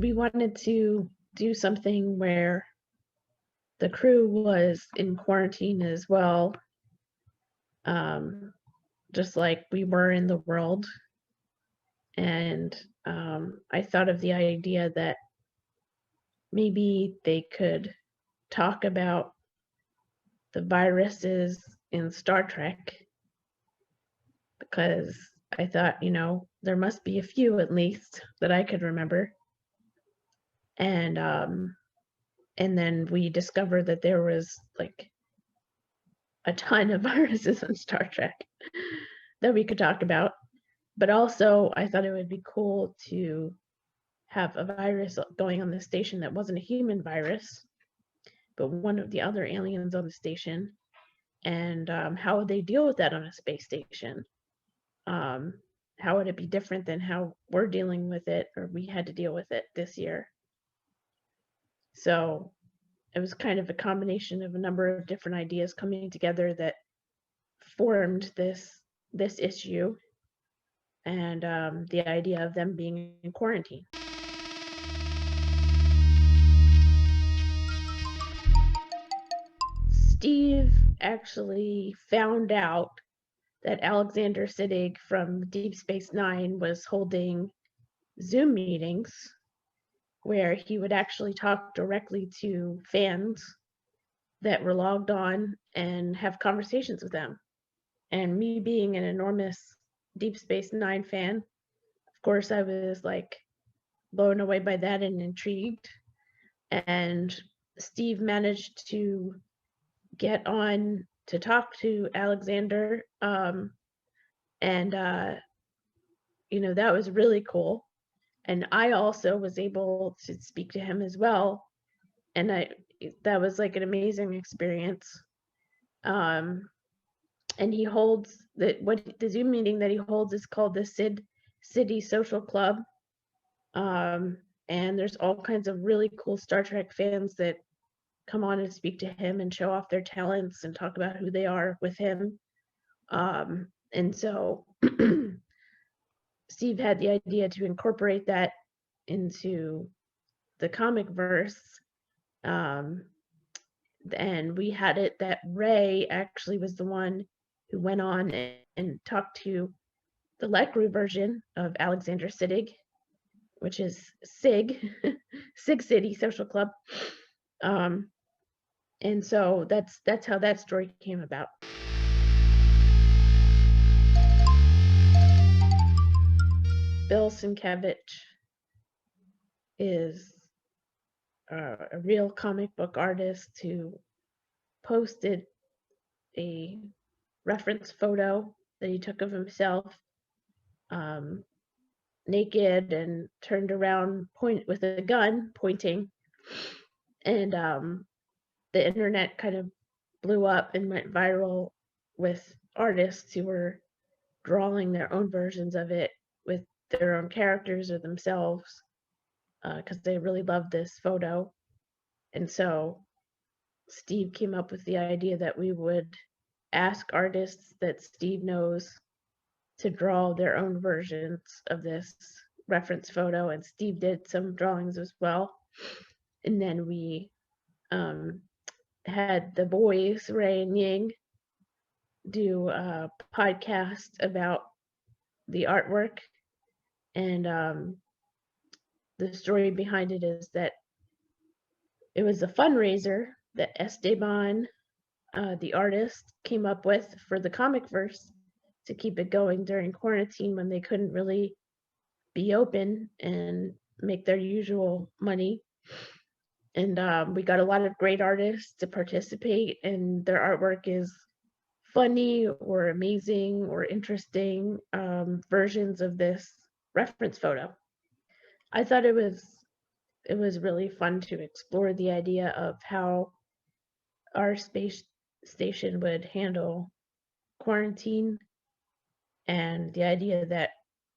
we wanted to do something where the crew was in quarantine as well, just like we were in the world. And I thought of the idea that maybe they could talk about the viruses in Star Trek, because I thought, there must be a few at least that I could remember. And then we discovered that there was like a ton of viruses in Star Trek that we could talk about. But also, I thought it would be cool to have a virus going on the station that wasn't a human virus, but one of the other aliens on the station. And how would they deal with that on a space station? How would it be different than how we're dealing with it, or we had to deal with it this year? So it was kind of a combination of a number of different ideas coming together that formed this issue, and the idea of them being in quarantine. Steve actually found out that Alexander Siddig from Deep Space Nine was holding Zoom meetings where he would actually talk directly to fans that were logged on and have conversations with them. And me being an enormous Deep Space Nine fan, of course, I was like blown away by that and intrigued. And Steve managed to get on to talk to Alexander. And that was really cool. And I also was able to speak to him as well. And that was like an amazing experience. And he holds the Zoom meeting that he holds is called the City Social Club. And there's all kinds of really cool Star Trek fans that come on and speak to him and show off their talents and talk about who they are with him. And so Steve had the idea to incorporate that into the comic verse. And we had it that Ray actually was the one who went on and talked to the Lecru version of Alexander Siddig, which is SIG, SIG City Social Club. And so that's how that story came about. Bill Sienkiewicz is a real comic book artist who posted a reference photo that he took of himself naked and turned around with a gun pointing, and the internet kind of blew up and went viral with artists who were drawing their own versions of it with their own characters or themselves, because they really loved this photo. And so Steve came up with the idea that we would ask artists that Steve knows to draw their own versions of this reference photo, and Steve did some drawings as well. And then we had the boys, Ray and Ying, do a podcast about the artwork. And the story behind it is that it was a fundraiser that Esteban, the artist, came up with for the comic verse to keep it going during quarantine when they couldn't really be open and make their usual money. And we got a lot of great artists to participate, and their artwork is funny or amazing or interesting versions of this reference photo. I thought it was really fun to explore the idea of how our space station would handle quarantine, and the idea that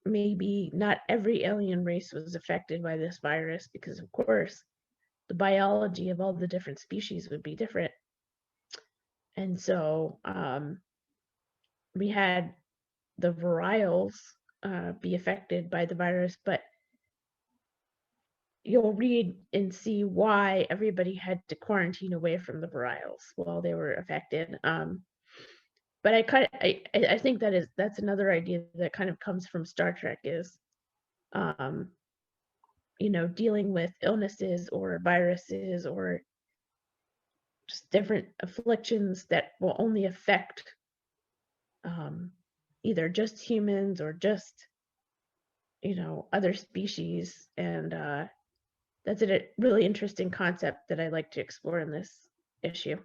maybe not every alien race was affected by this virus, because of course the biology of all the different species would be different. And so we had the Varials be affected by the virus, but you'll read and see why everybody had to quarantine away from the varials while they were affected. But I think that's another idea that kind of comes from Star Trek is, um, dealing with illnesses or viruses or just different afflictions that will only affect um, either just humans or just, other species. And that's a really interesting concept that I like to explore in this issue.